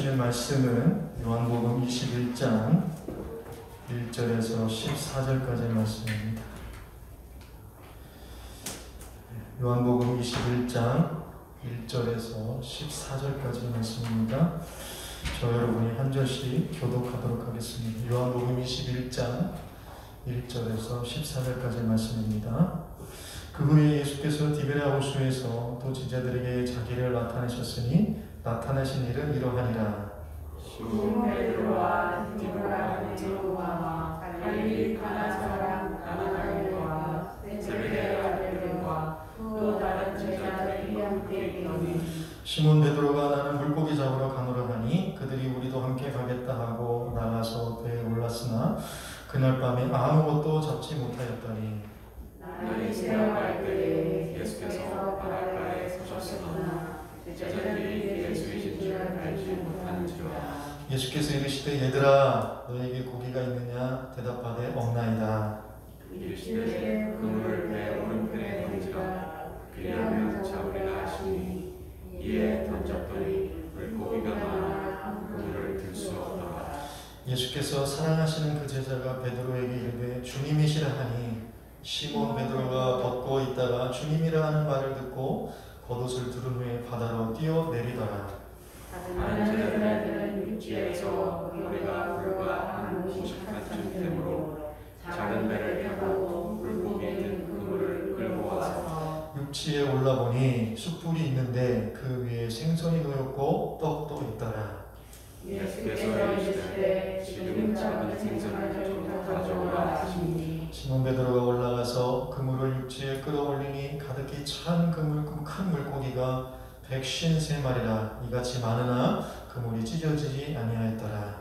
주실 말씀은 요한복음 21장 1절에서 14절까지의 말씀입니다. 요한복음 21장 1절에서 14절까지의 말씀입니다. 저 여러분이 한 절씩 교독하도록 하겠습니다. 요한복음 21장 1절에서 14절까지의 말씀입니다. 그 후에 예수께서 디베랴 호수에서 또 제자들에게 자기를 나타내셨으니 나타내신 일은 이러하니라. 시몬 베드로와 디도와 갈릴리 가나 사람 나다나엘과 세베대의 아들들과 또 다른 제자들이 함께 있더니 시몬 베드로가 나는 물고기 잡으러 가노라 하니 그들이 우리도 함께 가겠다 하고 나가서 배에 올랐으나 그날 밤에 아무것도 잡지 못하였더니 나는 지나갈 때에 예수께서 바닷가에 서셨으나 제자들이 예수이신 줄 알지 못하는지라. 예수께서 이르시되 얘들아 너에게 고기가 있느냐 대답하되 없나이다. 이르시되 그물을 배 오른편에 던지라 그리하면 잡으리라 하시니 이에 던졌더니 물고기가 많아 그물을 들 수 없더라. 예수께서 사랑하시는 그 제자가 베드로에게 이르되 주님이시라 하니 시몬 베드로가 벗고 있다가 주님이라 하는 말을 듣고 겉옷을 두른 후에 바다로 뛰어내리더라. 다른 제자들은 육지에서 우리가 불과 한 50칸쯤 되므로 작은 배를 타고 물고기 있는 그물을 끌고 와서 육지에 올라보니 숯불이 있는데 그 위에 생선이 놓였고 떡도 있더라. 예수께서 이르시되 지금 잡은 생선을 좀 가져오라 하시니 시몬 베드로가 올라가서 그물을 육지에 끌어올리니 가득히 찬 큰 물고기가 153마리라 이같이 많으나 그물이 찢어지지 아니하였더라.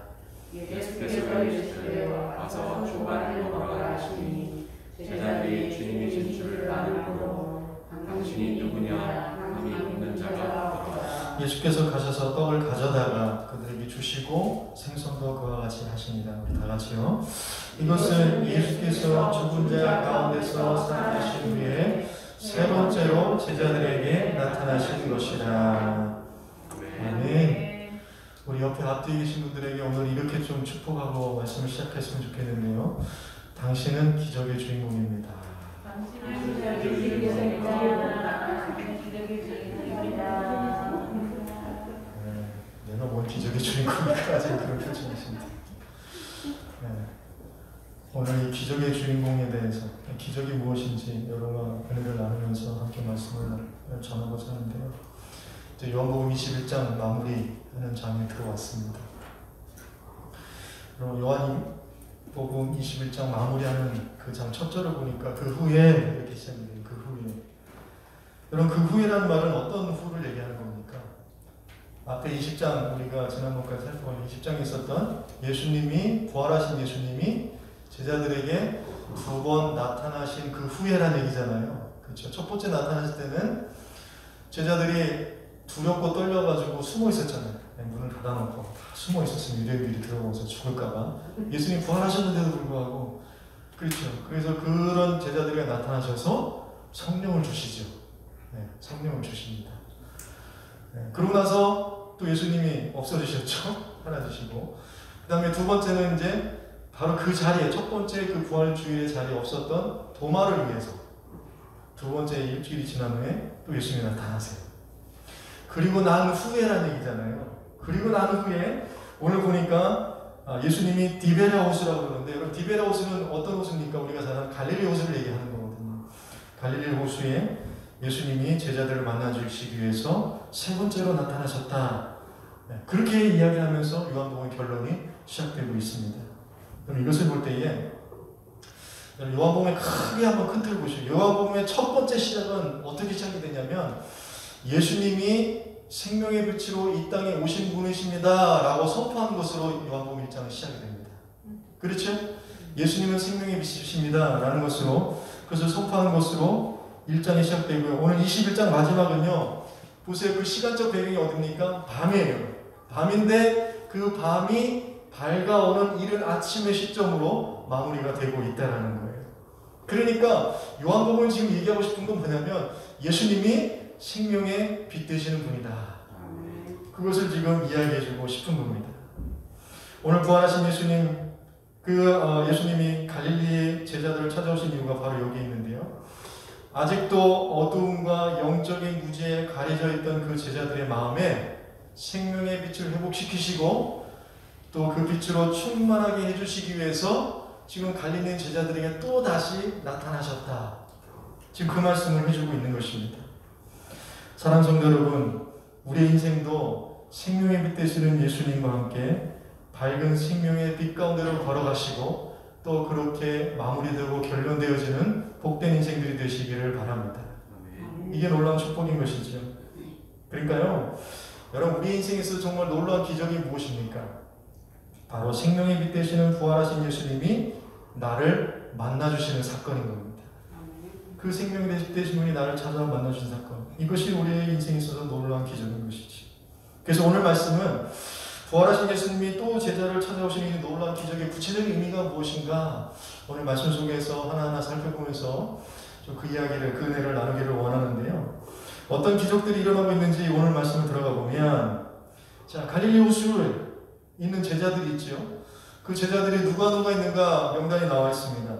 예수께서 이르시되 와서 조반을 먹으라 하시니 제자들이 주님이신 줄 아므로 당신이 누구냐 감히 묻는 자가 없더라. 예수께서 가셔서 떡을 가져다가 그들에게 주시고 생선도 그와 같이 하시니라. 우리 다 같이요. 이것은 예수께서 죽은 자 가운데서 살아나신 후에 세 번째로 제자들에게 나타나신 것이라. 아멘. 우리 옆에 앞뒤에 계신 분들에게 오늘 이렇게 좀 축복하고 말씀을 시작했으면 좋겠는데요. 당신은 기적의 주인공입니다. 당신은 기적의 주인공입니다. 내가 뭔 기적의 주인공일까지 그런 표정이십니다. 네. 오늘 이 기적의 주인공에 대해서 기적이 무엇인지 여러분과 은혜를 나누면서 함께 말씀을 전하고자 하는데요. 이제 요한복음 21장 마무리하는 장에 들어왔습니다. 그럼 요한복음 21장 마무리하는 그 장 첫 절을 보니까 그 후에 이렇게 시작이 돼요. 그 후에. 여러분 그 후에라는 말은 어떤 후를 얘기하는 겁니까? 앞에 20장 우리가 지난번까지 살펴본 20장에 있었던 예수님이 부활하신 예수님이 제자들에게 두 번 나타나신 그 후에라는 얘기잖아요. 그렇죠? 첫 번째 나타났을 때는 제자들이 두렵고 떨려가지고 숨어 있었잖아요. 문을 닫아놓고 다 숨어 있었으면 유대인들이 들어오면서 죽을까봐. 예수님 부활하셨는데도 불구하고 그렇죠. 그래서 그런 제자들에게 나타나셔서 성령을 주시죠. 네, 성령을 주십니다. 네, 그러고 나서 또 예수님이 없어지셨죠. 사라지시고 그 다음에 두 번째는 이제 바로 그 자리에 첫 번째 그 부활주일의 자리에 없었던 도마를 위해서 두 번째 일주일이 지난 후에 또 예수님이 나타나세요. 그리고 난 후에라는 얘기잖아요. 그리고 난 후에 오늘 보니까 예수님이 디베랴 호수라고 그러는데 여러분 디베랴 호수는 어떤 호수입니까? 우리가 잘 아는 갈릴리 호수를 얘기하는 거거든요. 갈릴리 호수에 예수님이 제자들을 만나주시기 위해서 세 번째로 나타나셨다. 그렇게 이야기하면서 요한복음의 결론이 시작되고 있습니다. 그럼 이것을 볼 때에 요한복음의 크게 한번 큰 틀을 보시죠. 요한복음의 첫 번째 시작은 어떻게 시작이 되냐면 예수님이 생명의 빛으로 이 땅에 오신 분이십니다 라고 선포한 것으로 요한복음 1장은 시작이 됩니다. 그렇죠? 예수님은 생명의 빛이십니다 라는 것으로 그것을 선포하는 것으로 1장이 시작되고요. 오늘 21장 마지막은요. 보세요. 그 시간적 배경이 어딥니까? 밤이에요. 밤인데 그 밤이 밝아오는 이른 아침의 시점으로 마무리가 되고 있다는 거예요. 그러니까 요한복음은 지금 얘기하고 싶은 건 뭐냐면 예수님이 생명의 빛 되시는 분이다. 그것을 지금 이야기해주고 싶은 겁니다. 오늘 부활하신 예수님, 예수님이 갈릴리의 제자들을 찾아오신 이유가 바로 여기 있는데요. 아직도 어두움과 영적인 무지에 가려져 있던 그 제자들의 마음에 생명의 빛을 회복시키시고 또 그 빛으로 충만하게 해주시기 위해서 지금 갈릴리 제자들에게 또 다시 나타나셨다. 지금 그 말씀을 해주고 있는 것입니다. 사랑하는 성도 여러분, 우리의 인생도 생명의 빛 되시는 예수님과 함께 밝은 생명의 빛 가운데로 걸어가시고 또 그렇게 마무리되고 결론되어지는 복된 인생들이 되시기를 바랍니다. 이게 놀라운 축복인 것이죠. 그러니까요, 여러분, 우리 인생에서 정말 놀라운 기적이 무엇입니까? 바로 생명의 빛 되시는 부활하신 예수님이 나를 만나주시는 사건인 겁니다. 그 생명의 빛 되신 분이 나를 찾아와 만나주신 사건, 이것이 우리의 인생에 있어서 놀라운 기적인 것이지. 그래서 오늘 말씀은 부활하신 예수님이 또 제자를 찾아오시는 이 놀라운 기적의 구체적인 의미가 무엇인가 오늘 말씀 속에서 하나하나 살펴보면서 좀 그 이야기를, 그 은혜를 나누기를 원하는데요. 어떤 기적들이 일어나고 있는지 오늘 말씀을 들어가 보면, 자, 갈릴리 호수에 있는 제자들이 있죠. 그 제자들이 누가 있는가 명단이 나와 있습니다.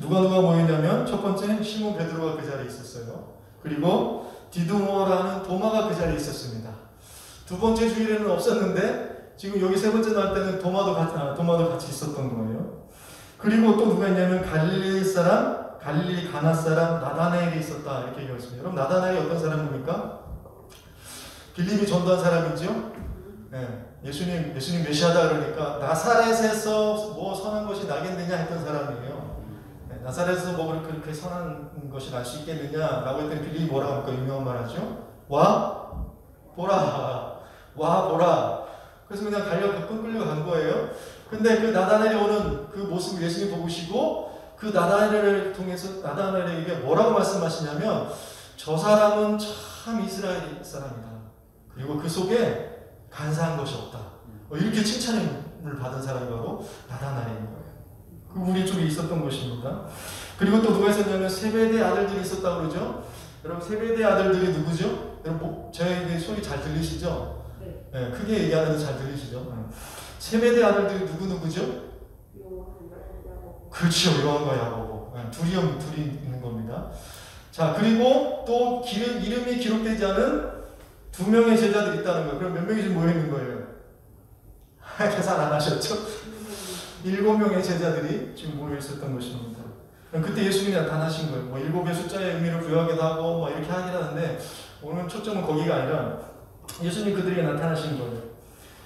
누가 모였냐면 첫 번째 시몬 베드로가 그 자리에 있었어요. 그리고 디두모라는 도마가 그 자리에 있었습니다. 두 번째 주일에는 없었는데 지금 여기 세 번째 날 때는 도마도 같이 있었던 거예요. 그리고 또 누가 있냐면 갈릴리 가나 사람 나다나엘이 있었다, 이렇게 얘기했습니다. 여러분, 나다나엘이 어떤 사람입니까? 빌립이 전도한 사람이죠. 네, 예수님 메시아다 그러니까 나사렛에서 뭐 선한 것이 나겠느냐 했던 사람이에요. 네, 나사렛에서 뭐 그렇게 선한 것이 날 수 있겠느냐라고 했더니 빌립이 뭐라고 할까? 유명한 말 하죠. 와 보라. 그래서 그냥 끌려 간 거예요. 근데 그 나다나엘이 오는 그 모습을 예수님 보시고 그 나다나엘을 통해서 나다나엘에게 뭐라고 말씀하시냐면, 저 사람은 참 이스라엘 사람이다. 그리고 그 속에 간사한 것이 없다. 이렇게 칭찬을 받은 사람이 바로 나다나엘인 거예요. 그 우리 쪽에 있었던 것입니다. 그리고 또 누가 있었냐면 세베대 아들들이 있었다고 그러죠. 여러분, 세베대 아들들이 누구죠? 여러분, 저에게 소리 잘 들리시죠? 네, 크게 얘기하는데 잘 들리시죠? 세베대 아들들이 누구죠? 그렇죠, 요한과 야고보. 둘이 있는 겁니다. 자, 그리고 또 이름이 기록되지 않은 2명의 제자들이 있다는 거예요. 그럼 몇 명이 지금 모여 있는 거예요? 계산 안 하셨죠? 7명의 제자들이 지금 모여 있었던 것입니다. 그때 예수님이 나타나신 거예요. 뭐 7의 숫자의 의미를 부여하기도 하고 뭐 이렇게 하긴 하는데, 오늘 초점은 거기가 아니라 예수님 그들에게 나타나신 거예요.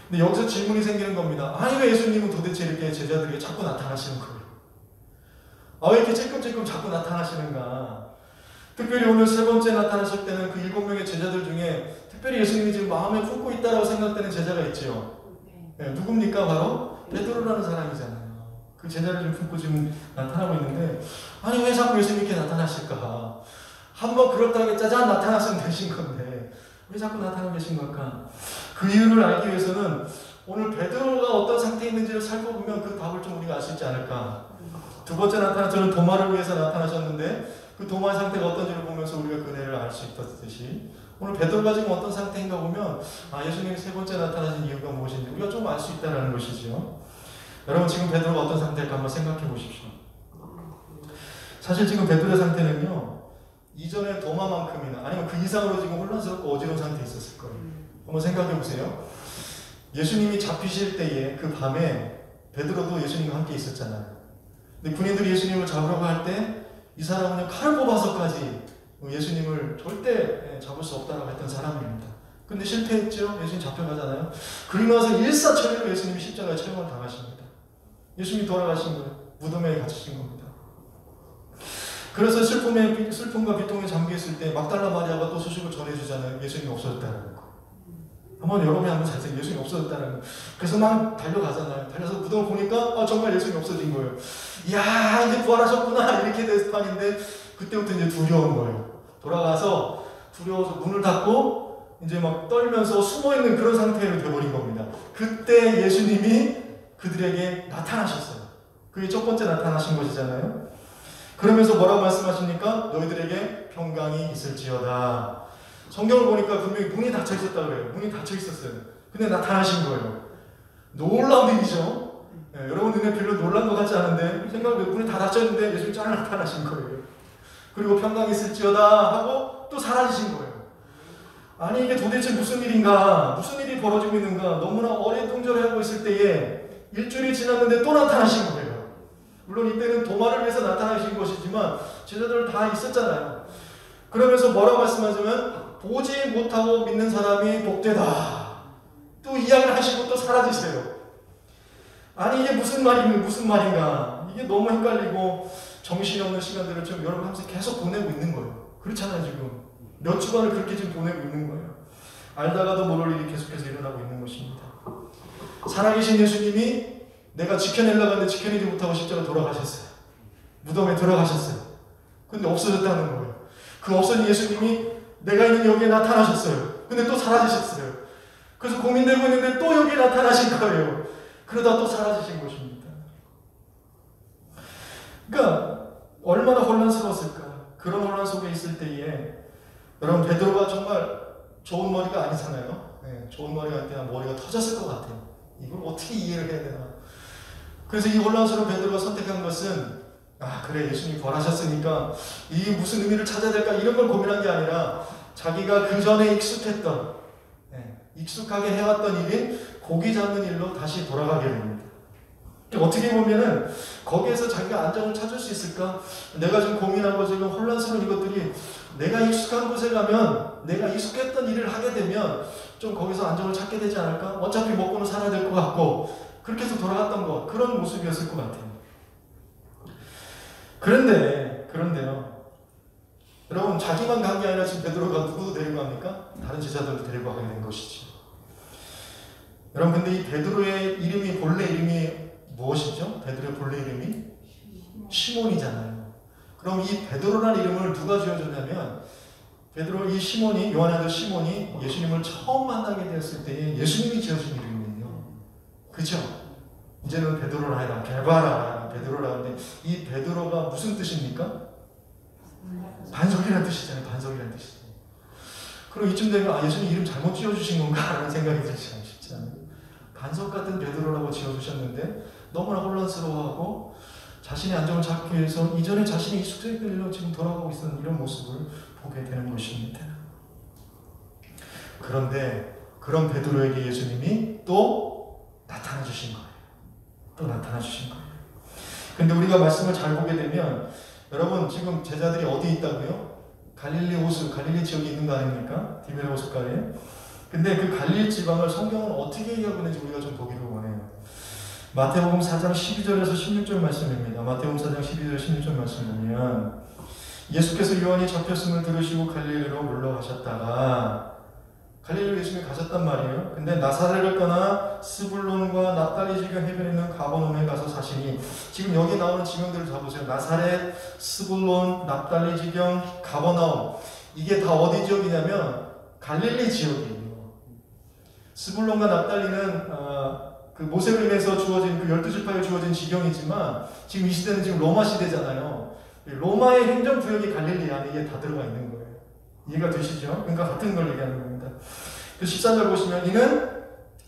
근데 여기서 질문이 생기는 겁니다. 아니, 왜 예수님은 도대체 이렇게 제자들에게 자꾸 나타나시는 거예요? 왜 이렇게 찔끔찔끔 자꾸 나타나시는가? 특별히 오늘 세 번째 나타나실 때는 그 7명의 제자들 중에 특별히 예수님이 지금 마음에 품고 있다고 생각되는 제자가 있죠. 네, 누굽니까? 바로 베드로라는 사람이잖아요. 그 제자를 좀 품고 지금 나타나고 있는데, 아니, 왜 자꾸 예수님이 이렇게 나타나실까? 한번 그렇다고 짜잔 나타났으면 되신 건데 왜 자꾸 나타나고 계신 걸까? 그 이유를 알기 위해서는 오늘 베드로가 어떤 상태에 있는지를 살펴보면 그 답을 좀 우리가 알 수 있지 않을까. 두 번째 나타나서는 도마를 위해서 나타나셨는데 그 도마의 상태가 어떤지를 보면서 우리가 그 은혜를 알 수 있듯이, 오늘 베드로가 지금 어떤 상태인가 보면 예수님이 세 번째 나타나신 이유가 무엇인지 우리가 좀 알 수 있다는 것이죠. 여러분, 지금 베드로가 어떤 상태일까 한번 생각해 보십시오. 사실 지금 베드로의 상태는요, 이전의 도마만큼이나 아니면 그 이상으로 지금 혼란스럽고 어지러운 상태에 있었을 거예요. 한번 생각해 보세요. 예수님이 잡히실 때에 그 밤에 베드로도 예수님과 함께 있었잖아요. 근데 군인들이 예수님을 잡으려고 할 때 이 사람은 칼을 뽑아서까지 예수님을 절대 잡을 수 없다고 했던 사람입니다. 근데 실패했죠. 예수님 잡혀가잖아요. 그리고 나서 일사천리로 예수님이 십자가에 처형을 당하십니다. 예수님이 돌아가신 거예요. 무덤에 갇히신 겁니다. 그래서 슬픔과 비통에 잠겨있을 때 막달라 마리아가 또 소식을 전해주잖아요. 예수님이 없어졌다는 거. 여러분이 한번 잘 생각해요. 예수님이 없어졌다는 거. 그래서 막 달려가잖아요. 달려서 무덤을 보니까 정말 예수님이 없어진 거예요. 이야, 이제 부활하셨구나, 이렇게 될 판인데 그때부터 이제 두려운 거예요. 돌아가서 두려워서 문을 닫고 이제 막 떨면서 숨어있는 그런 상태로 돼버린 겁니다. 그때 예수님이 그들에게 나타나셨어요. 그게 첫 번째 나타나신 것이잖아요. 그러면서 뭐라고 말씀하십니까? 너희들에게 평강이 있을지어다. 성경을 보니까 분명히 문이 닫혀 있었다 그래요. 문이 닫혀 있었어요. 근데 나타나신 거예요. 놀라운 일이죠. 네, 여러분 눈에 별로 놀란 것 같지 않은데 생각해 문이 다 닫혔는데 예수님 쫙 나타나신 거예요. 그리고 평강이 있을지어다 하고 또 사라지신 거예요. 아니 이게 도대체 무슨 일인가? 무슨 일이 벌어지고 있는가? 너무나 어리둥절해하고 있을 때에 일주일이 지났는데 또 나타나신 거예요. 물론 이때는 도마를 위해서 나타나신 것이지만 제자들 다 있었잖아요. 그러면서 뭐라고 말씀하시면 보지 못하고 믿는 사람이 복되다. 또 이야기를 하시고 또 사라지세요. 아니 이게 무슨 말인가? 이게 너무 헷갈리고 정신이 없는 시간들을 지금 여러분 하면서 계속 보내고 있는 거예요. 그렇잖아요 지금. 몇 주간을 그렇게 지금 보내고 있는 거예요. 알다가도 모를 일이 계속해서 일어나고 있는 것입니다. 살아계신 예수님이 내가 지켜내려고 하는데 지켜내지 못하고 십자가 돌아가셨어요. 무덤에 들어가셨어요. 근데 없어졌다는 거예요. 그 없어진 예수님이 내가 있는 여기에 나타나셨어요. 근데 또 사라지셨어요. 그래서 고민되고 있는데 또 여기에 나타나신 거예요. 그러다 또 사라지신 것입니다. 그러니까 얼마나 혼란스러웠을까. 그런 혼란 속에 있을 때에 여러분 베드로가 정말 좋은 머리가 아니잖아요. 네, 좋은 머리가 아닐 때는 머리가 터졌을 것 같아요. 이걸 어떻게 이해를 해야 되나. 그래서 이 혼란스러운 베드로가 선택한 것은 그래 예수님이 벌하셨으니까 이게 무슨 의미를 찾아야 될까 이런 걸 고민한 게 아니라 자기가 그 전에 익숙했던 익숙하게 해왔던 일인 고기 잡는 일로 다시 돌아가게 됩니다. 어떻게 보면은 거기에서 자기가 안정을 찾을 수 있을까? 내가 지금 고민하고 지금 혼란스러운 이것들이 내가 익숙한 곳에 가면 내가 익숙했던 일을 하게 되면 좀 거기서 안정을 찾게 되지 않을까? 어차피 먹고는 살아야 될 것 같고 그렇게 해서 돌아갔던 것 그런 모습이었을 것 같아요. 그런데요. 여러분 자기만 간 게 아니라 지금 베드로가 누구도 데리고 갑니까? 다른 제자들도 데리고 가게 된 것이죠. 여러분 근데 이 베드로의 이름이 본래 이름이 무엇이죠? 베드로의 본래 이름이 시몬이잖아요. 그럼 이 베드로라는 이름을 누가 지어줬냐면 베드로 이 시몬이 요한의 아들 시몬이 예수님을 처음 만나게 되었을 때에 예수님이 지어준 이름이에요. 그죠? 이제는 베드로라 해라 개바라 베드로라 하는데 이 베드로가 무슨 뜻입니까? 반석이라는 뜻이잖아요. 반석이라는 뜻이잖아요. 그럼 이쯤 되면 예수님 이름 잘못 지어주신 건가? 라는 생각이 들지 않으시죠? 반석 같은 베드로라고 지어주셨는데 너무나 혼란스러워하고 자신의 안정을 찾기 위해서 이전에 자신이 익숙했던 일로 지금 돌아가고 있었던 이런 모습을 보게 되는 것입니다. 그런데 그런 베드로에게 예수님이 또 나타나 주신 거예요. 또 나타나 주신 거예요. 근데 우리가 말씀을 잘 보게 되면 여러분 지금 제자들이 어디 있다고요? 갈릴리 호수, 갈릴리 지역에 있는 거 아닙니까? 디베레 호숫가에. 근데 그 갈릴리 지방을 성경은 어떻게 이해하고 있는지 우리가 좀 보기를 원해요. 마태복음 4장 12절에서 16절 말씀입니다. 마태복음 4장 12절 16절 말씀 보면 예수께서 요한이 잡혔음을 들으시고 갈릴리로 물러가셨다가 갈릴리로 예수님이 가셨단 말이에요. 근데 나사렛을 떠나 스불론과 납달리 지경 해변에 있는 가버나움에 가서 사시니 지금 여기 나오는 지명들을 다 보세요. 나사렛, 스불론, 납달리 지경, 가버나움 이게 다 어디 지역이냐면 갈릴리 지역이에요. 스불론과 납달리는 그 모세를 인해서 주어진 그 12지파에 주어진 지경이지만 지금 이 시대는 지금 로마 시대잖아요. 로마의 행정구역이 갈릴리 안에 이게 다 들어가 있는 거예요. 이해가 되시죠? 그러니까 같은 걸 얘기하는 겁니다. 그 14절 보시면 이는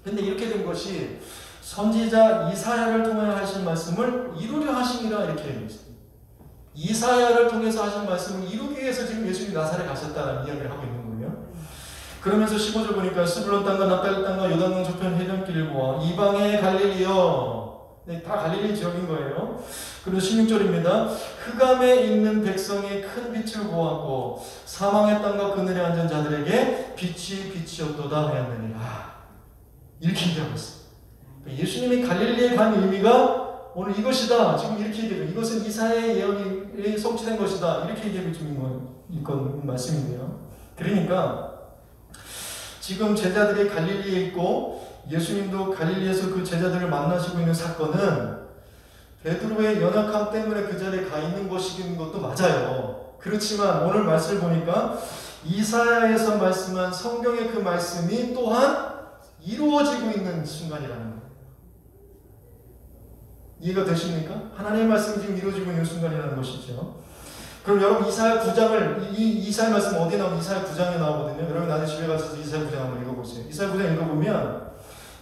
근데 이렇게 된 것이 선지자 이사야를 통해 하신 말씀을 이루려 하심이라 이렇게 얘기했습니다. 이사야를 통해서 하신 말씀을 이루기 위해서 지금 예수님이 나사렛에 가셨다는 이야기를 하고 있는 거예요. 그러면서 15절 보니까 스불론 땅과 납달리 땅과 요단강 저편 해변길을 보아 이방의 갈릴리여 네, 다 갈릴리 지역인 거예요. 그리고 16절입니다. 흑암에 있는 백성이 큰 빛을 보았고 사망의 땅과 그늘에 앉은 자들에게 빛이 빛이었도다 하였느니라. 이렇게 얘기하고 있어요. 예수님이 갈릴리에 간 의미가 오늘 이것이다. 지금 이렇게 얘기해요. 이것은 이사야의 예언이 성취된 것이다. 이렇게 얘기하고 있는 말씀인데요. 그러니까 지금 제자들이 갈릴리에 있고 예수님도 갈릴리에서 그 제자들을 만나시고 있는 사건은 베드로의 연약함 때문에 그 자리에 가 있는 것인 것도 맞아요. 그렇지만 오늘 말씀을 보니까 이사야에서 말씀한 성경의 그 말씀이 또한 이루어지고 있는 순간이라는 거예요. 이해가 되십니까? 하나님의 말씀이 지금 이루어지고 있는 순간이라는 것이죠. 그럼 여러분 이사야 9장을 이 이사야 말씀 어디 나오면 이사야 9장에 나오거든요. 여러분 나중에 집에 가셔서 이사야 9장 한번 읽어보세요. 이사야 9장 읽어보면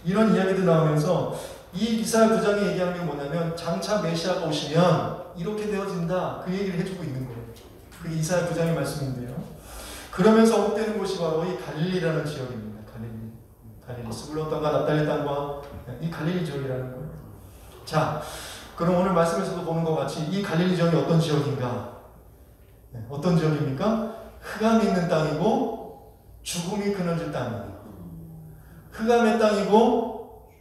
이런 이야기들 나오면서 이 이사야 9장이 얘기하는 게 뭐냐면 장차 메시아가 오시면 이렇게 되어진다 그 얘기를 해주고 있는 거예요. 그게 이사야 9장의 말씀인데요. 그러면서 옥되는 곳이 바로 이 갈릴리라는 지역입니다. 갈릴리 스불론 땅과 납달리 땅과 이 갈릴리 지역이라는 거예요. 자, 그럼 오늘 말씀에서도 보는 것 같이 이 갈릴리 지역이 어떤 지역인가? 어떤 지역입니까? 흑암이 있는 땅이고 죽음이 그늘진 땅이에요. 흑암의 땅이고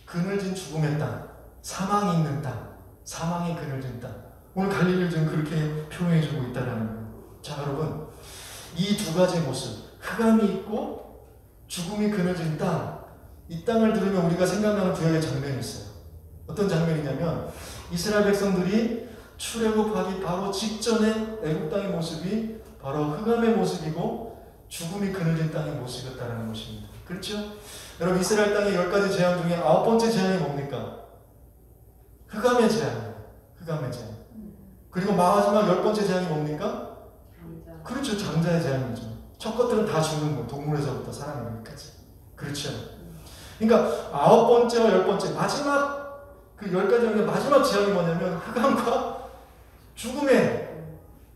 그늘진 죽음의 땅, 사망이 있는 땅, 사망이 그늘진 땅. 오늘 갈릴리를 지금 그렇게 표현해주고 있다는 거예요. 자, 여러분, 이 두 가지 모습, 흑암이 있고 죽음이 그늘진 땅, 이 땅을 들으면 우리가 생각나는 구약의 장면이 있어요. 어떤 장면이냐면 이스라엘 백성들이 출애굽하기 바로 직전에 애굽 땅의 모습이 바로 흑암의 모습이고 죽음이 그늘진 땅의 모습이었다는 것입니다. 그렇죠? 여러분 이스라엘 땅의 10가지 재앙 중에 9번째 재앙이 뭡니까? 흑암의 재앙이에요. 흑암의 재앙. 그리고 마지막 10번째 재앙이 뭡니까? 그렇죠. 장자의 재앙이죠. 첫 것들은 다 죽는 거. 동물에서부터 사람에게까지. 그렇죠. 그러니까 9번째와 10번째 마지막 그 10가지 중에 마지막 재앙이 뭐냐면 흑암과 죽음의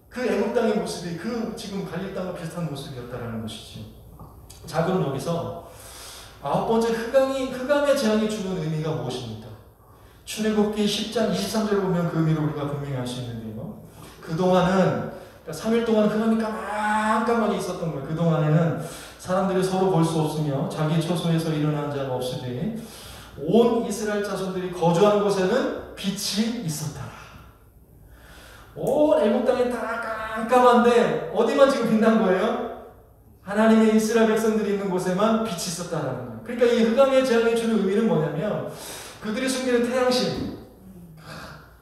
그 애굽 땅의 모습이 그 지금 갈릴 땅과 비슷한 모습이었다라는 것이죠. 자, 그럼 여기서 9번째 흑암의 재앙이 주는 의미가 무엇입니까? 출애굽기 10장 23절을 보면 그 의미를 우리가 분명히 알 수 있는데요. 그동안은 3일 동안 흑암이 깜깜하게 있었던 거예요. 그동안에는 사람들이 서로 볼 수 없으며 자기 처소에서 일어난 자가 없으되 온 이스라엘 자손들이 거주하는 곳에는 빛이 있었다. 온 애굽 땅이 다 깜깜한데 어디만 지금 빛난 거예요? 하나님의 이스라엘 백성들이 있는 곳에만 빛이 있었다라는 거예요. 그러니까 이 흑암의 재앙이 주는 의미는 뭐냐면 그들이 숨기는 태양신,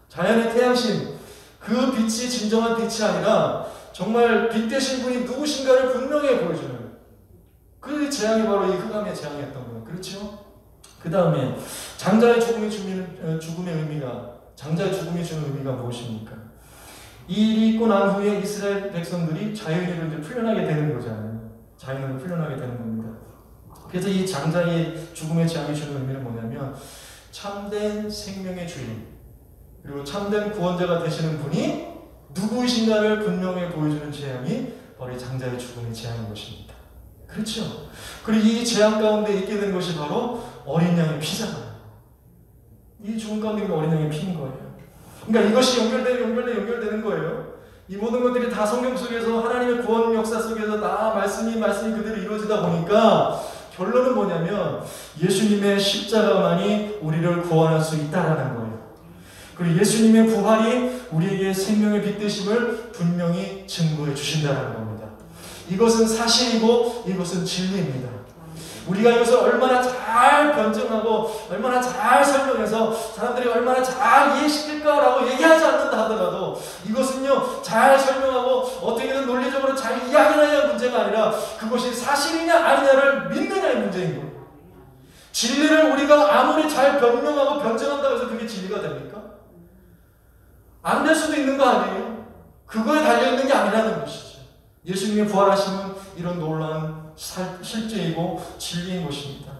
자연의 태양신, 그 빛이 진정한 빛이 아니라 정말 빛 되신 분이 누구신가를 분명히 보여주는 그 재앙이 바로 이 흑암의 재앙이었던 거예요. 그렇죠? 그 다음에 장자의 죽음이 주는 죽음의 의미가, 장자의 죽음이 주는 의미가 무엇입니까? 이 일이 있고 난 후에 이스라엘 백성들이 자연으로 이제 풀려나게 되는 거잖아요. 자연으로 풀려나게 되는 겁니다. 그래서 이 장자의 죽음의 재앙이 주는 의미는 뭐냐면 참된 생명의 주인 그리고 참된 구원자가 되시는 분이 누구이신가를 분명히 보여주는 재앙이 바로 이 장자의 죽음의 재앙인 것입니다. 그렇죠? 그리고 이 재앙 가운데 있게 된 것이 바로 어린 양의 피잖아요. 이 죽음 가운데 있는 어린 양의 피인 거예요. 그러니까 이것이 연결되는 거예요. 이 모든 것들이 다 성경 속에서 하나님의 구원 역사 속에서 다 말씀이 그대로 이루어지다 보니까 결론은 뭐냐면 예수님의 십자가만이 우리를 구원할 수 있다라는 거예요. 그리고 예수님의 부활이 우리에게 생명의 빛 되심을 분명히 증거해 주신다는 겁니다. 이것은 사실이고 이것은 진리입니다. 우리가 이것을 얼마나 잘 변증하고 얼마나 잘 설명해서 사람들이 얼마나 잘 이해시킬까라고 얘기하지 않는다 하더라도 이것은요 잘 설명하고 어떻게든 논리적으로 잘 이야기하느냐의 문제가 아니라 그것이 사실이냐 아니냐를 믿느냐의 문제인 거예요. 진리를 우리가 아무리 잘 변명하고 변증한다고 해서 그게 진리가 됩니까? 안 될 수도 있는 거 아니에요? 그거에 달려있는 게 아니라는 것이죠. 예수님의 부활하심은 이런 놀라운 실제이고 진리인 것입니다.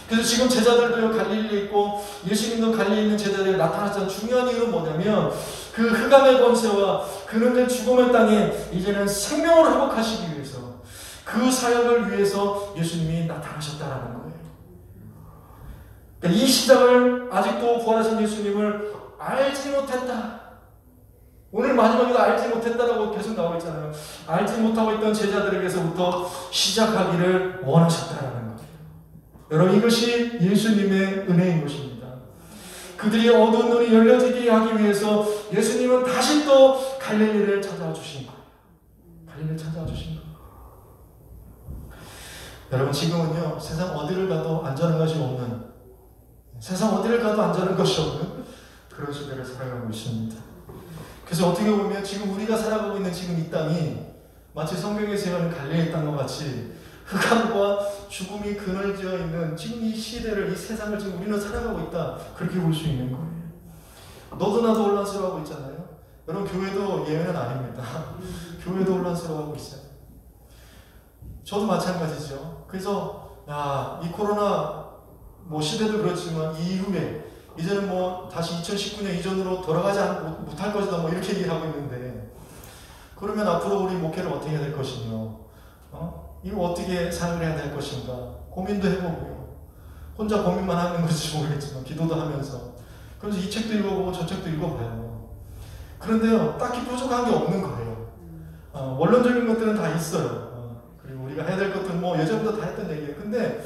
그래서 지금 제자들도 갈릴리에 있고 예수님도 갈릴리에 있는 제자들이 나타났던 중요한 이유는 뭐냐면 그 흑암의 권세와 그는 죽음의 땅에 이제는 생명을 회복하시기 위해서 그 사역을 위해서 예수님이 나타나셨다는 거예요. 그러니까 이 시작을 아직도 부활하신 예수님을 알지 못했다. 오늘 마지막에도 알지 못했다라고 계속 나오고 있잖아요. 알지 못하고 있던 제자들에게서부터 시작하기를 원하셨다라는 거예요. 여러분 이것이 예수님의 은혜인 것입니다. 그들이 어두운 눈이 열려지게 하기 위해서 예수님은 다시 또 갈릴리를 찾아와 주신 거예요. 갈릴리를 찾아와 주신 거예요. 여러분 지금은요 세상 어디를 가도 안전한 것이 없는 세상 어디를 가도 안전한 것이 없는 그런 시대를 살아가고 있습니다. 그래서 어떻게 보면 지금 우리가 살아가고 있는 지금 이 땅이 마치 성경에서 예언하는 갈릴리 땅과 같이 흑암과 죽음이 그늘지어 있는 지금 이 시대를 이 세상을 지금 우리는 살아가고 있다 그렇게 볼 수 있는 거예요. 너도 나도 혼란스러워하고 있잖아요. 여러분 교회도 예외는 아닙니다. 교회도 혼란스러워하고 있어요. 저도 마찬가지죠. 그래서 이 코로나 시대도 그렇지만 이후에 이제는 다시 2019년 이전으로 돌아가지 못할 것이다 이렇게 얘기를 하고 있는데, 그러면 앞으로 우리 목회를 어떻게 해야 될 것이며 이거 어떻게 사역을 해야 될 것인가 고민도 해보고요. 혼자 고민만 하는 것인지 모르겠지만 기도도 하면서, 그래서 이 책도 읽어보고 저 책도 읽어봐요. 그런데요, 딱히 부족한 게 없는 거예요. 원론적인 것들은 다 있어요. 그리고 우리가 해야 될 것들은 예전부터 다 했던 얘기예요. 근데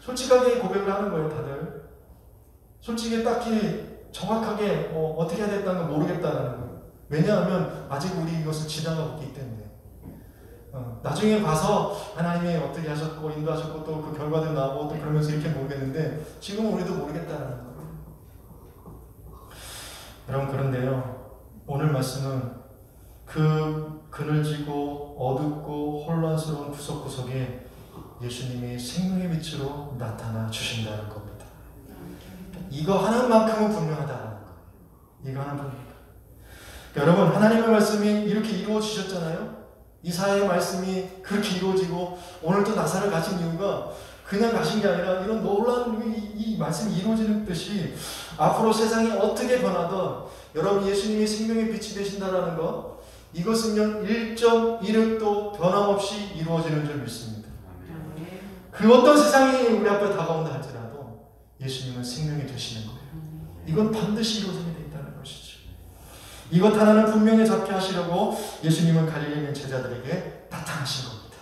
솔직하게 고백을 하는 거예요, 다들. 솔직히 딱히 정확하게 어떻게 해야 됐다는 걸 모르겠다는 거예요. 왜냐하면 아직 우리 이것을 지나가고 있기 때문에. 나중에 가서 하나님이 어떻게 하셨고 인도하셨고 또 그 결과들 나오고 또 그러면서 이렇게 모르겠는데, 지금은 우리도 모르겠다는 거예요. 여러분, 그런데요, 오늘 말씀은 그 그늘지고 어둡고 혼란스러운 구석구석에 예수님이 생명의 빛으로 나타나 주신다는 겁니다. 이거 하나만큼은 분명하다는 거예요. 이거 하나만큼은. 그러니까 여러분, 하나님의 말씀이 이렇게 이루어지셨잖아요. 이사야의 말씀이 그렇게 이루어지고 오늘 또 나사를 가신 이유가 그냥 가신 게 아니라 이런 놀라운 이 말씀이 이루어지는 뜻이 앞으로 세상이 어떻게 변하든 여러분 예수님이 생명의 빛이 되신다는 것, 이것은요 1.1획도 변함없이 이루어지는 줄 믿습니다. 그 어떤 세상이 우리 앞에 다가온다 할지라도 예수님은 생명이 되시는 거예요. 이건 반드시 이루어지게 되어 있다는 것이죠. 이것 하나는 분명히 잡게 하시려고 예수님은 갈릴리에 있는 제자들에게 나타나신 겁니다.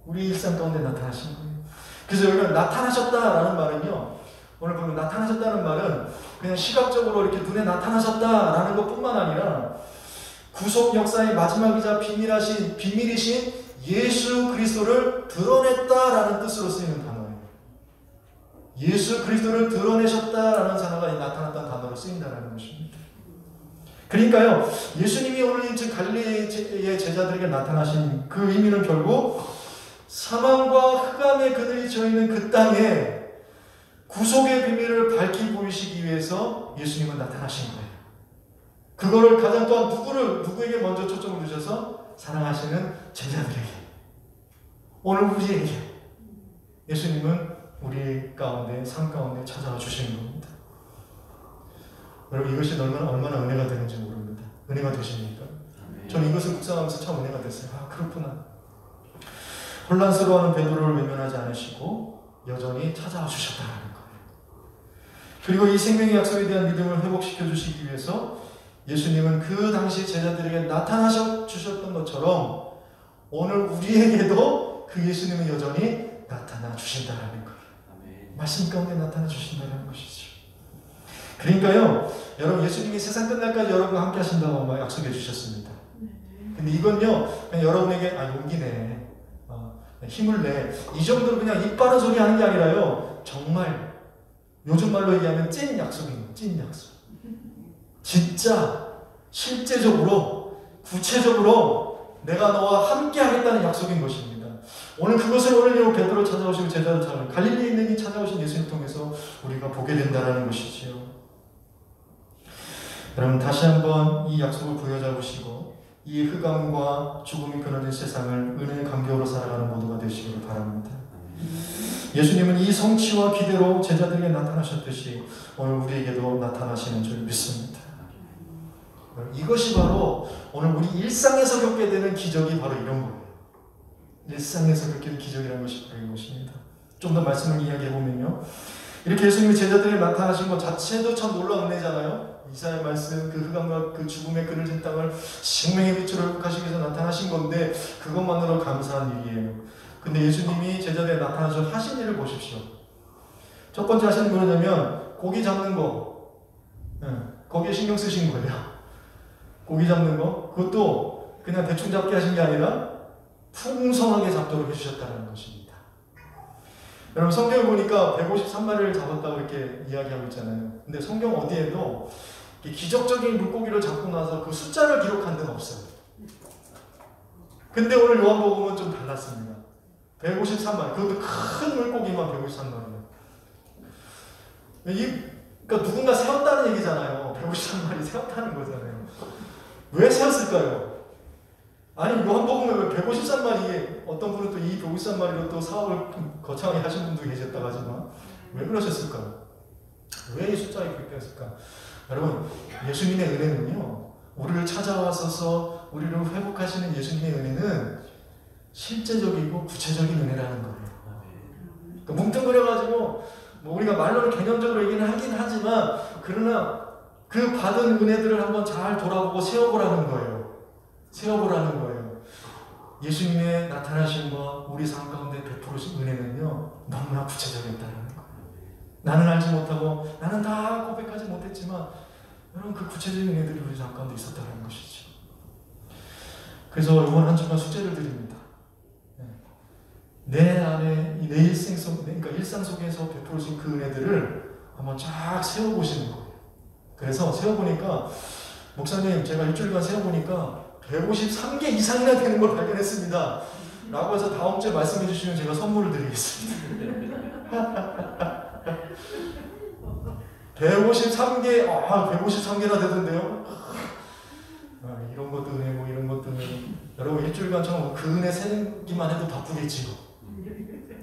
우리 일상 가운데 나타나신 거예요. 그래서 여러분, 나타나셨다라는 말은요, 오늘 보면 나타나셨다는 말은 그냥 시각적으로 이렇게 눈에 나타나셨다라는 것뿐만 아니라 구속 역사의 마지막이자 비밀이신 예수 그리스도를 드러냈다라는 뜻으로 쓰이는 단어예요. 예수 그리스도를 드러내셨다라는 단어가 나타났다는 단어로 쓰인다는 것입니다. 그러니까요, 예수님이 오늘 지금 갈릴리의 제자들에게 나타나신 그 의미는 결국 사망과 흑암의 그늘이 져있는 그 땅에 구속의 비밀을 밝히 보이시기 위해서 예수님은 나타나신 거예요. 그거를 가장 또한 누구에게 먼저 초점을 두셔서 사랑하시는 제자들에게, 오늘 우리에게 예수님은 우리 가운데, 삶 가운데 찾아와 주시는 겁니다. 여러분, 이것이 얼마나 은혜가 되는지 모릅니다. 은혜가 되십니까? 저는 이것을 묵상하면서 참 은혜가 됐어요. 그렇구나. 혼란스러워하는 베드로를 외면하지 않으시고 여전히 찾아와 주셨다는 거예요. 그리고 이 생명의 약속에 대한 믿음을 회복시켜 주시기 위해서 예수님은 그 당시 제자들에게 나타나셔 주셨던 것처럼 오늘 우리에게도 그 예수님은 여전히 나타나 주신다는 거예요. 말씀 가운데 나타나 주신다는 것이죠. 그러니까요, 여러분, 예수님이 세상 끝날까지 여러분과 함께 하신다고 약속해 주셨습니다. 근데 이건요, 그냥 여러분에게 용기 내, 힘을 내, 이 정도로 그냥 입 바른 소리 하는 게 아니라요, 정말 요즘 말로 얘기하면 찐 약속입니다. 찐 약속. 진짜 실제적으로 구체적으로 내가 너와 함께 하겠다는 약속인 것입니다. 오늘 그것을 오늘 베드로 찾아오시고 제자를 찾아오신 갈릴리에 있는 이 찾아오신 예수님 통해서 우리가 보게 된다는 것이지요. 여러분, 다시 한번 이 약속을 부여잡으시고 이 흑암과 죽음이 끊어진 세상을 은혜의 간격으로 살아가는 모두가 되시기를 바랍니다. 예수님은 이 성취와 기대로 제자들에게 나타나셨듯이 오늘 우리에게도 나타나시는 줄 믿습니다. 이것이 바로 오늘 우리 일상에서 겪게 되는 기적이 바로 이런 거예요. 일상에서 겪게 되는 기적이라는 것이 바로 이것입니다. 좀 더 말씀을 이야기해보면요, 이렇게 예수님이 제자들에게 나타나신 것 자체도 참 놀라운 은혜잖아요. 이사야의 말씀, 그 흑암과 그 죽음의 그늘진 땅을 생명의 빛으로 회복하시기 위해서 나타나신 건데 그것만으로 감사한 일이에요. 근데 예수님이 제자들에게 나타나셔 하신 일을 보십시오. 첫 번째 하시는 게 뭐냐면 고기 잡는 거, 거기에 신경 쓰신 거예요. 고기 잡는 거, 그것도 그냥 대충 잡게 하신 게 아니라 풍성하게 잡도록 해주셨다는 것입니다. 여러분, 성경을 보니까 153마리를 잡았다고 이렇게 이야기하고 있잖아요. 근데 성경 어디에도 기적적인 물고기를 잡고 나서 그 숫자를 기록한 데는 없어요. 근데 오늘 요한복음은 좀 달랐습니다. 153마리, 그것도 큰 물고기만 153마리예요. 그러니까 누군가 세웠다는 얘기잖아요. 153마리 세웠다는 거잖아요. 왜 세웠을까요? 아니 요한복음에 153마리에 어떤 분은 또 이 153마리로 또 사업을 거창하게 하신 분도 계셨다고 하지만 왜 그러셨을까요? 왜 이 숫자가 그렇게 했을까? 여러분 예수님의 은혜는요 우리를 찾아와서 우리를 회복하시는 예수님의 은혜는 실제적이고 구체적인 은혜라는 거예요. 그러니까 뭉뚱그려가지고 뭐 우리가 말로는 개념적으로 얘기는 하긴 하지만 그러나 그 받은 은혜들을 한번 잘 돌아보고 세워보라는 거예요. 세워보라는 거예요. 예수님의 나타나심과 우리 삶 가운데 베풀으신 은혜는요 너무나 구체적이었다는 거예요. 나는 알지 못하고 나는 다 고백하지 못했지만 여러분 그 구체적인 은혜들이 우리 삶 가운데 있었다는 것이죠. 그래서 이번 한 주간 숙제를 드립니다. 내 안에 내 일생 속, 그러니까 일상 속에서 베풀어진 그 은혜들을 한번 쫙 세워보시는 거예요. 그래서 세워보니까 목사님 제가 일주일간 세워보니까 153개 이상이나 되는 걸 발견했습니다. 라고 해서 다음 주에 말씀해 주시면 제가 선물을 드리겠습니다. 153개, 153개나 되던데요? 이런 것도 은혜고 이런 것도 은혜고 여러분 일주일간처럼 그 은혜 세기만 해도 바쁘겠지요.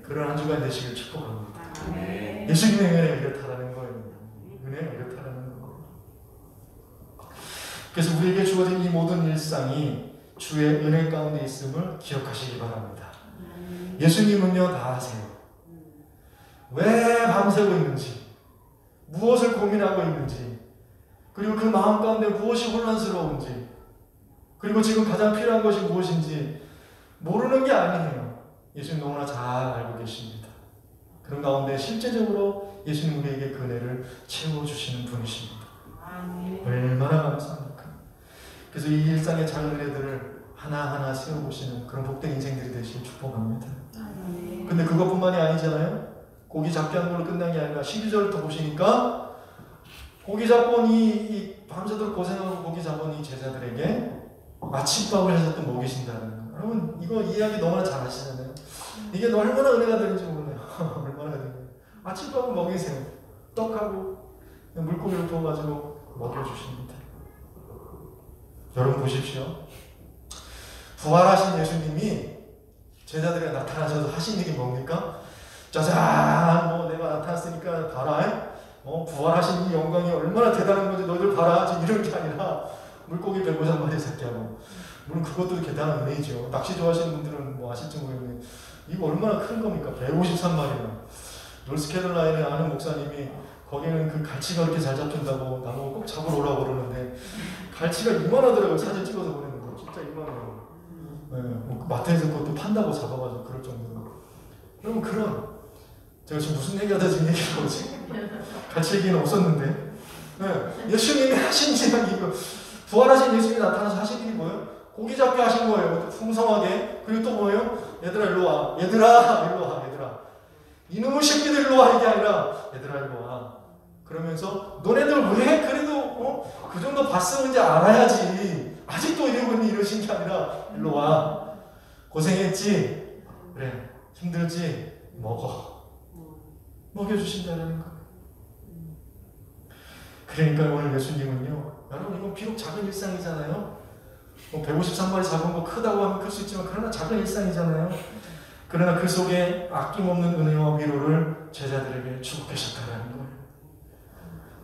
그런 한 주간 되시길 축복합니다. 예수님의 은혜가 이렇다라는 거예요. 은혜가 이렇다라는 거예요. 그래서 우리에게 주어진 이 모든 일상이 주의 은혜 가운데 있음을 기억하시기 바랍니다. 예수님은요 다 아세요. 왜 밤새고 있는지, 무엇을 고민하고 있는지, 그리고 그 마음 가운데 무엇이 혼란스러운지, 그리고 지금 가장 필요한 것이 무엇인지 모르는 게 아니에요. 예수님 너무나 잘 알고 계십니다. 그런 가운데 실제적으로 예수님 우리에게 그 은혜를 채워주시는 분이십니다. 얼마나 감사합니까? 그래서 이 일상의 작은 은혜들을 하나하나 세워보시는 그런 복된 인생들이 되시길 축복합니다. 근데 그것뿐만이 아니잖아요. 고기 잡기 하는 걸로 끝난 게 아니라 12절을 또 보시니까 고기 잡고 이 밤새도록 고생하고 고기 잡은 이 제자들에게 아침밥을 해서 또 먹이신다는 거예요. 여러분 이거 이야기 너무나 잘 아시잖아요. 이게 얼마나 은혜가 되는지 몰라요. 얼마나 되는지. 아침밥을 먹이세요. 떡하고 물고기를 부어가지고 먹여주십니다. 여러분 보십시오. 부활하신 예수님이 제자들에게 나타나셔서 하신 일이 뭡니까? 짜잔! 뭐 내가 나타났으니까 봐라. 부활하신 이 영광이 얼마나 대단한 건지 너희들 봐라. 지금 이런 게 아니라 물고기 153마리 새끼하고 물론 그것도 대단한 은혜죠. 낚시 좋아하시는 분들은 뭐 아실지 모르겠는데 이거 얼마나 큰 겁니까? 153마리나. 노스캐롤라인에 아는 목사님이 거기는 그 갈치가 그렇게 잘 잡힌다고 나보고 꼭 잡으러 오라고 그러는데 갈치가 이만하더라고요. 사진 찍어서 보내는 거. 진짜 이만해요. 네, 뭐 마트에서 그것도 판다고 잡아가지고 그럴 정도로. 여러분 그런 제가 지금 무슨 얘기하다 지금 얘기한 거지? 같이 얘기는 없었는데 네, 예수님이 하신 일이 이거 부활하신 예수님이 나타나서 하신 일이 뭐예요? 고기 잡게 하신 거예요. 풍성하게. 그리고 또 뭐예요? 얘들아 일로 와. 얘들아 일로 와. 얘들아 이놈의 새끼들 일로 와. 이게 아니라 얘들아 일로 와. 그러면서 너네들 왜 그래도 그 정도 봤으면 이제 알아야지. 아직도 이러고 있니? 이러신 게 아니라 일로 와. 고생했지? 그래. 힘들지? 먹어. 먹여주신다는 거예요. 그러니까 오늘 예수님은요. 여러분 이건 비록 작은 일상이잖아요. 153마리 잡은 거 크다고 하면 클 수 있지만 그러나 작은 일상이잖아요. 그러나 그 속에 아낌없는 은혜와 위로를 제자들에게 주고 계셨다는 거예요.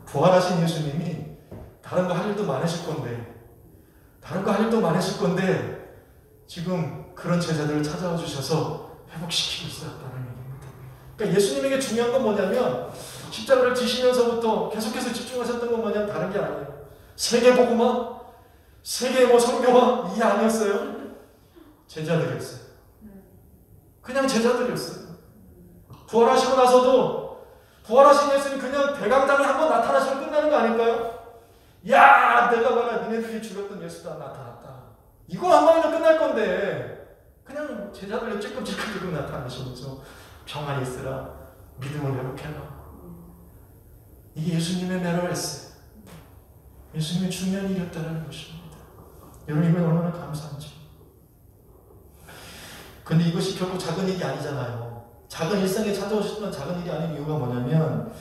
부활하신 예수님이 다른 거 할 일도 많으실 건데 지금 그런 제자들을 찾아와 주셔서 회복시키고 있었다는 얘기입니다. 그러니까 예수님에게 중요한 건 뭐냐면 십자가를 지시면서부터 계속해서 집중하셨던 건 뭐냐면 다른 게 아니에요. 세계복음화, 세계 선교화 이게 아니었어요. 제자들이었어요. 그냥 제자들이었어요. 부활하시고 나서도 부활하신 예수님 그냥 대강당에 한번 나타나시면 끝나는 거 아닐까요? 야, 내가 봐라 니네들이 죽였던 예수다 나타났다. 이거 한 번이면 끝날 건데 그냥 제자들이 찔끔찔끔 들고 나타나시면서 평안히 있으라, 믿음을 회복해라. 이게 예수님의 매너였어요. 예수님의 중요한 일이었다는 것입니다. 여러분 이건 얼마나 감사한지. 근데 이것이 결코 작은 일이 아니잖아요. 작은 일상에 찾아오셨던 작은 일이 아닌 이유가 뭐냐면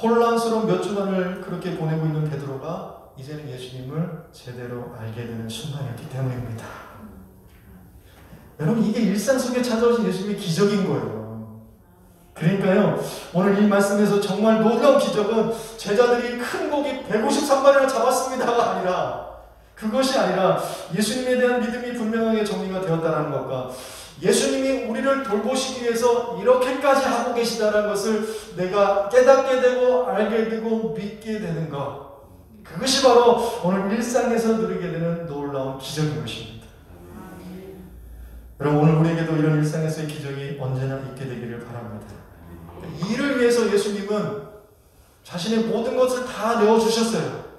혼란스러운 몇 주간을 그렇게 보내고 있는 베드로가 이제는 예수님을 제대로 알게 되는 순간이었기 때문입니다. 여러분, 이게 일상 속에 찾아오신 예수님의 기적인 거예요. 그러니까요, 오늘 이 말씀에서 정말 놀라운 기적은 제자들이 큰 고기 153마리를 잡았습니다가 아니라, 그것이 아니라 예수님에 대한 믿음이 분명하게 정리가 되었다는 것과 예수님이 우리를 돌보시기 위해서 이렇게까지 하고 계시다는 것을 내가 깨닫게 되고 알게 되고 믿게 되는 것, 그것이 바로 오늘 일상에서 누리게 되는 놀라운 기적인 것입니다. 여러분, 오늘 우리에게도 이런 일상에서의 기적이 언제나 있게 되기를 바랍니다. 이를 위해서 예수님은 자신의 모든 것을 다 내어주셨어요.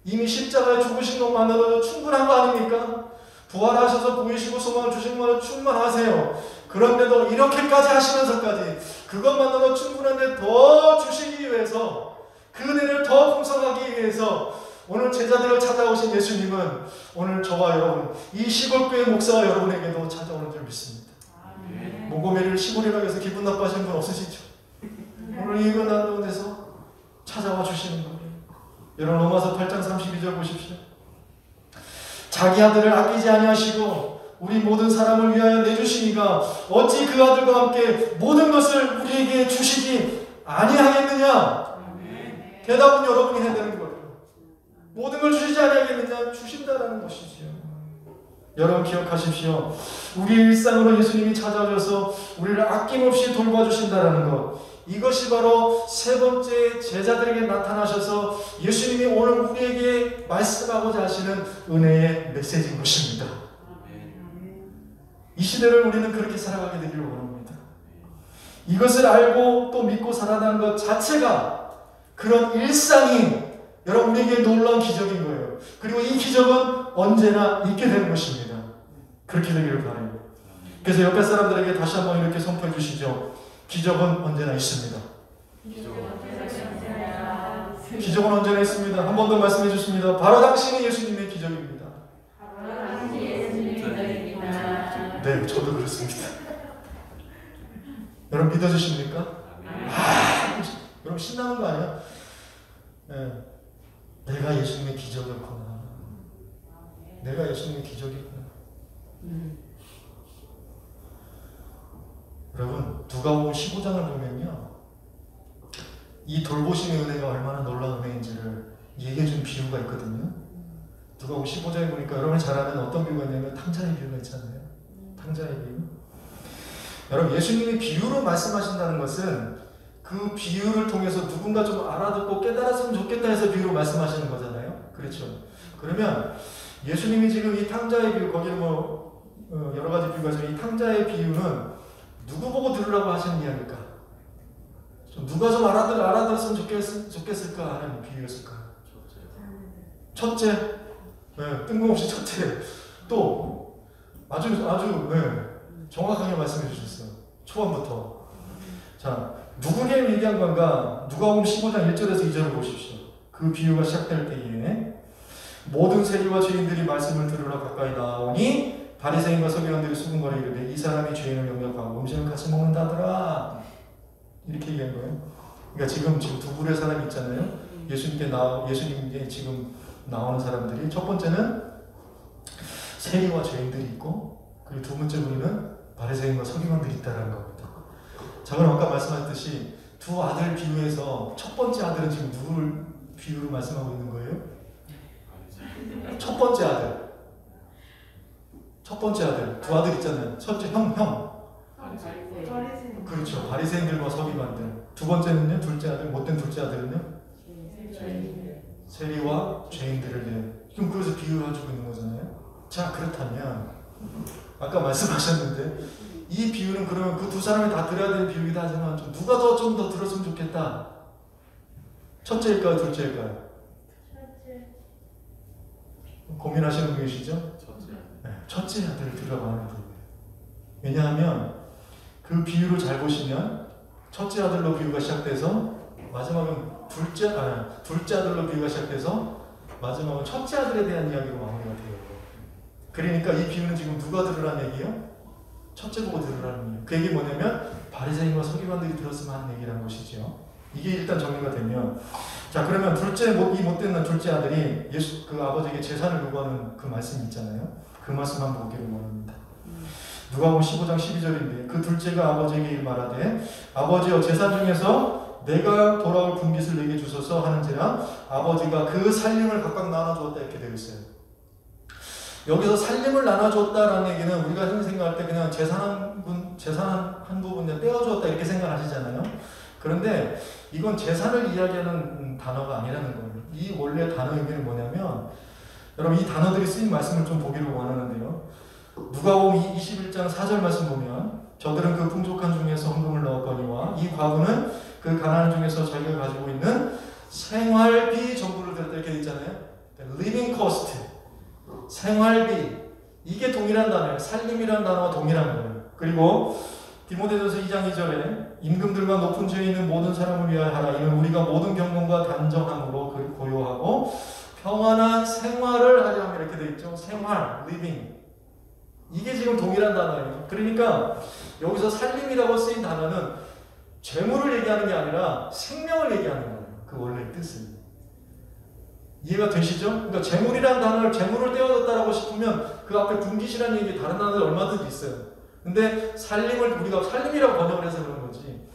이미 십자가에 죽으신 것만으로도 충분한 거 아닙니까? 부활하셔서 보이시고 소망을 주신 것만으로 충분하세요. 그런데도 이렇게까지 하시면서까지 그것만으로 충분한데 더 주시기 위해서, 그 은혜를 더 풍성하기 위해서 오늘 제자들을 찾아오신 예수님은 오늘 저와 여러분, 이 시골교회 목사와 여러분에게도 찾아오는 줄 믿습니다. 모고메리를 시골이라고 해서 기분 나빠하시는 분 없으시죠? 오늘 이거 나누는 데서 찾아와 주시는 거예요. 여러분, 로마서 8장 32절 보십시오. 자기 아들을 아끼지 아니하시고 우리 모든 사람을 위하여 내주시니가 어찌 그 아들과 함께 모든 것을 우리에게 주시지 아니하겠느냐? 대답은 여러분이 해야 되는 거예요. 모든 걸 주시지 아니하겠느냐? 주신다라는 것이지요. 여러분, 기억하십시오. 우리 일상으로 예수님이 찾아오셔서 우리를 아낌없이 돌봐주신다라는 것, 이것이 바로 세 번째 제자들에게 나타나셔서 예수님이 오늘 우리에게 말씀하고자 하시는 은혜의 메시지인 것입니다. 이 시대를 우리는 그렇게 살아가게 되기를 원합니다. 이것을 알고 또 믿고 살아가는 것 자체가, 그런 일상이 여러분 우리에게 놀라운 기적인 거예요. 그리고 이 기적은 언제나 있게 되는 것입니다. 그렇게 되기를 바라요. 그래서 옆에 사람들에게 다시 한번 이렇게 선포해 주시죠. 기적은 언제나 있습니다. 기적은 언제나 있습니다. 한 번 더 말씀해 주십니다. 바로 당신이 예수님의 기적입니다. 네, 저도 그렇습니다. 여러분 믿어주십니까? 여러분 신나는 거 아니야? 네. 내가 예수님의 기적이었구나. 내가 예수님의 기적이었구나. 여러분, 누가복음 15장을 보면요, 이 돌보심의 은혜가 얼마나 놀라운 은혜인지를 얘기해 준 비유가 있거든요. 누가복음 15장에 보니까 여러분이 잘 아는 어떤 비유가 있냐면 탕자의 비유가 있잖아요. 탕자의 비유. 여러분, 예수님이 비유로 말씀하신다는 것은 그 비유를 통해서 누군가 좀 알아듣고 깨달았으면 좋겠다 해서 비유로 말씀하시는 거잖아요. 그렇죠. 그러면 예수님이 지금 이 탕자의 비유, 거기에 여러 가지 비유가 있지만 이 탕자의 비유는 누구 보고 들으라고 하시는 이야기일까? 누가 좀 알아들었으면 좋겠을까 하는 비유였을까? 첫째. 네, 뜬금없이 첫째. 또 아주 정확하게 말씀해 주셨어요. 초반부터. 자, 누구에게 얘기한 건가? 누가복음 15장 1절에서 2절을 보십시오. 그 비유가 시작될 때에 모든 세리와 죄인들이 말씀을 들으러 가까이 나오니 바리새인과 서기관들이 수군거려 이르되 이 사람이 죄인을 영접하고 음식을 같이 먹는다더라. 이렇게 얘기한 거예요. 그러니까 지금 두 부류의 사람이 있잖아요. 예수님께 지금 나오는 사람들이, 첫 번째는 세리와 죄인들이 있고, 그리고 두 번째 부류는 바리새인과 서기관들이 있다는 겁니다. 자, 그럼 아까 말씀하셨듯이 두 아들 비유에서 첫 번째 아들은 지금 누구를 비유로 말씀하고 있는 거예요? 첫 번째 아들. 첫 번째 아들. 두 아들 있잖아요. 첫째 형. 그렇죠. 바리새인들과 서기관들. 두 번째는요, 둘째 아들, 못된 둘째 아들은요, 세리와 죄인들을 지금 그래서 비유해주고 있는 거잖아요. 자, 그렇다면 아까 말씀하셨는데 이 비유는 그러면 그 두 사람이 다 들어야 되는 비유이기도 하지만 누가 좀 더 들었으면 좋겠다. 첫째일까요, 둘째일까요? 고민하시는 분이시죠? 첫째 아들을 들으라고 하는 거예요. 왜냐하면 그 비유를 잘 보시면 첫째 아들로 비유가 시작돼서 마지막은 둘째 아들로 비유가 시작돼서 마지막은 첫째 아들에 대한 이야기로 마무리가 돼요. 그러니까 이 비유는 지금 누가 들으라는 얘기예요? 첫째 보고 들으라는 얘기예요. 그 얘기 뭐냐면 바리새인과 서기관들이 들었으면 하는 얘기라는 것이죠. 이게 일단 정리가 되면, 자 그러면 이 못된 둘째 아들이 예수 그 아버지에게 재산을 요구하는 그 말씀이 있잖아요. 그 말씀 한번 보기를 원합니다. 누가복음 15장 12절인데 그 둘째가 아버지에게 말하되 아버지여 재산 중에서 내가 돌아올 분깃을 내게 주소서 하는지라 아버지가 그 살림을 각각 나눠주었다 이렇게 되어 있어요. 여기서 살림을 나눠줬다라는 얘기는 우리가 흔히 생각할 때 그냥 재산 한 부분 떼어주었다 이렇게 생각하시잖아요. 그런데 이건 재산을 이야기하는 단어가 아니라는 거예요. 이 원래 단어 의미는 뭐냐면, 여러분 이 단어들이 쓰인 말씀을 좀 보기를 원하는데요. 누가복음 21장 4절 말씀 보면 저들은 그 풍족한 중에서 헌금을 넣었거니와 이 과부는 그 가난한 중에서 자기가 가지고 있는 생활비 전부를 드렸다 이렇게 있잖아요. living cost, 생활비, 이게 동일한 단어예요. 살림이라는 단어와 동일한 거예요. 그리고 디모데전서 2장 2절에 임금들과 높은 지에 있는 모든 사람을 위하여 하라. 이는 우리가 모든 경건과 단정함으로 그를 고요하고 평안한 생활을 하려 함 이렇게 되어 있죠. 생활, living. 이게 지금 동일한 단어예요. 그러니까 여기서 살림이라고 쓰인 단어는 재물을 얘기하는 게 아니라 생명을 얘기하는 거예요. 그 원래 뜻은. 이해가 되시죠? 그러니까 재물이라는 단어를 재물을 떼어줬다라고 싶으면 그 앞에 분깃이라는 얘기 다른 단어들 얼마든지 있어요. 근데 살림을 우리가 살림이라고 번역을 해서 그런 거지.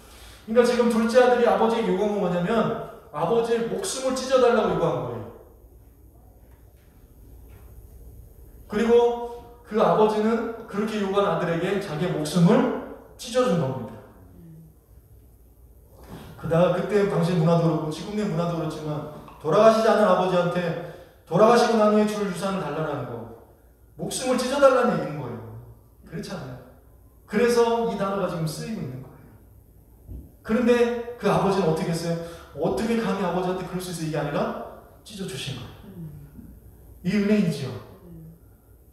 그러니까 지금 둘째 아들이 아버지에게 요구한 건 뭐냐면 아버지의 목숨을 찢어달라고 요구한 거예요. 그리고 그 아버지는 그렇게 요구한 아들에게 자기의 목숨을 찢어준 겁니다. 그때 당시 문화도 그렇고 지금의 문화도 그렇지만 돌아가시지 않은 아버지한테 돌아가시고 난 후에 줄 유산을 달라는 거, 목숨을 찢어달라는 얘기인 거예요. 그렇지 않아요? 그래서 이 단어가 지금 쓰이고 있는 거예요. 그런데 그 아버지는 어떻게 했어요? 어떻게 감히 아버지한테 그럴 수 있어? 이게 아니라 찢어주신 거예요. 이 은혜이지요.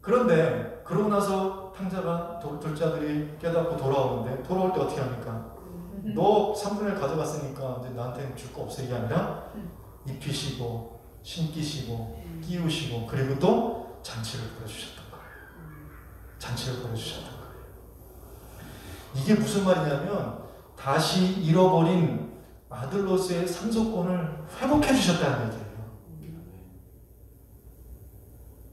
그런데 그러고 나서 탕자가 둘째 아들이 깨닫고 돌아오는데 돌아올 때 어떻게 합니까? 너 3분의 1 가져갔으니까 이제 나한테는 줄 거 없어. 이게 아니라 입히시고 신기시고 끼우시고 그리고 또 잔치를 벌여주셨던 거예요. 잔치를 벌여주셨던 거예요. 이게 무슨 말이냐면 다시 잃어버린 아들로서의 상속권을 회복해 주셨다는 얘기예요.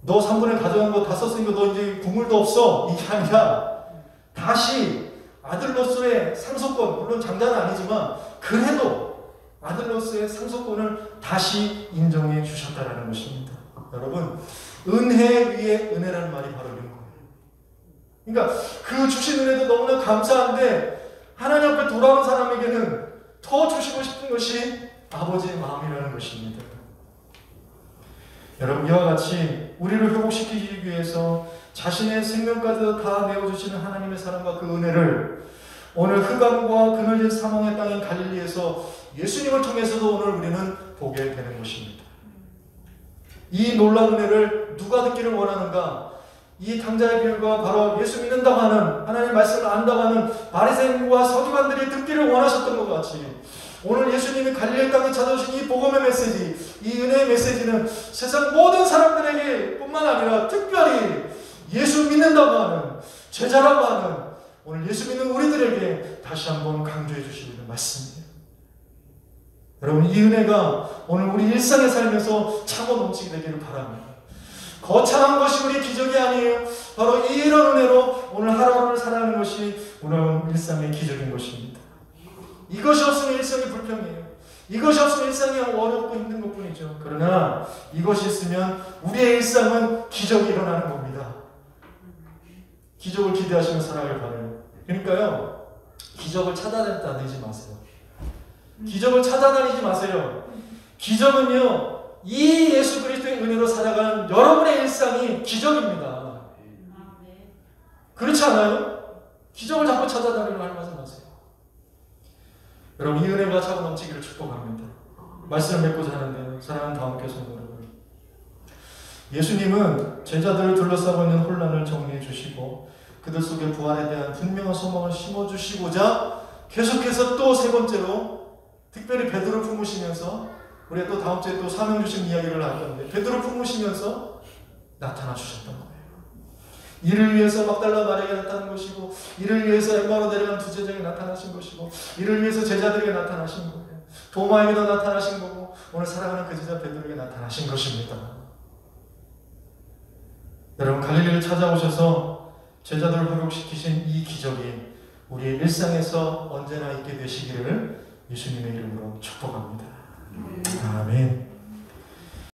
너 3분의 1 가져간 거 다 썼으니까 너 이제 국물도 없어. 이게 아니라 다시 아들로서의 상속권, 물론 장자는 아니지만 그래도 아들로서의 상속권을 다시 인정해 주셨다라는 것입니다. 여러분, 은혜 위에 은혜라는 말이 바로 이런 거예요. 그러니까 그 주신 은혜도 너무나 감사한데 하나님 앞에 돌아온 사람에게는 더 주시고 싶은 것이 아버지의 마음이라는 것입니다. 여러분, 이와 같이 우리를 회복시키기 위해서 자신의 생명까지 다 내어주시는 하나님의 사랑과 그 은혜를 오늘 흑암과 그늘진 사망의 땅인 갈릴리에서 예수님을 통해서도 오늘 우리는 보게 되는 것입니다. 이 놀라운 은혜를 누가 듣기를 원하는가? 이 탕자의 비유가 바로 예수 믿는다고 하는, 하나님의 말씀을 안다고 하는 바리새인과 서기관들이 듣기를 원하셨던 것 같이 오늘 예수님이 갈릴리 땅에 찾아오신 이 복음의 메시지, 이 은혜의 메시지는 세상 모든 사람들에게 뿐만 아니라 특별히 예수 믿는다고 하는, 제자라고 하는 오늘 예수 믿는 우리들에게 다시 한번 강조해 주시고 있는 말씀이에요. 여러분, 이 은혜가 오늘 우리 일상에 살면서 차고 넘치게 되기를 바랍니다. 거창한 것이 우리 기적이 아니에요. 바로 이런 은혜로 오늘 하루하루를 살아가는 것이 오늘 일상의 기적인 것입니다. 이것이 없으면 일상이 불평이에요. 이것이 없으면 일상이 어렵고 힘든 것뿐이죠. 그러나 이것이 있으면 우리의 일상은 기적이 일어나는 겁니다. 기적을 기대하시며 살아가길 바라요. 그러니까요, 기적을 찾아다니지 마세요. 기적을 찾아다니지 마세요. 기적은요, 이 예수 그리스도의 은혜로 살아가는 여러분의 일상이 기적입니다. 그렇지 않아요? 기적을 자꾸 찾아다니려고 하지 마세요. 여러분, 이 은혜가 차고 넘치기를 축복합니다. 말씀을 맺고자 하는데요, 사랑하는 다음교회 성도 여러분, 예수님은 제자들을 둘러싸고 있는 혼란을 정리해 주시고 그들 속에 부활에 대한 분명한 소망을 심어주시고자 계속해서 또 세 번째로 특별히 베드로 품으시면서, 우리가 또 다음 주에 또 사명 주신 이야기를 할 건데, 베드로 품으시면서 나타나 주셨던 거예요. 이를 위해서 막달라 마리아가 나타난 것이고, 이를 위해서 엠마오로 내려간 두 제자에게 나타나신 것이고, 이를 위해서 제자들에게 나타나신 거예요. 도마에게도 나타나신 거고 오늘 사랑하는 그 제자 베드로에게 나타나신 것입니다. 여러분, 갈릴리를 찾아오셔서 제자들을 회복시키신 이 기적이 우리의 일상에서 언제나 있게 되시기를 예수님의 이름으로 축복합니다. 아멘.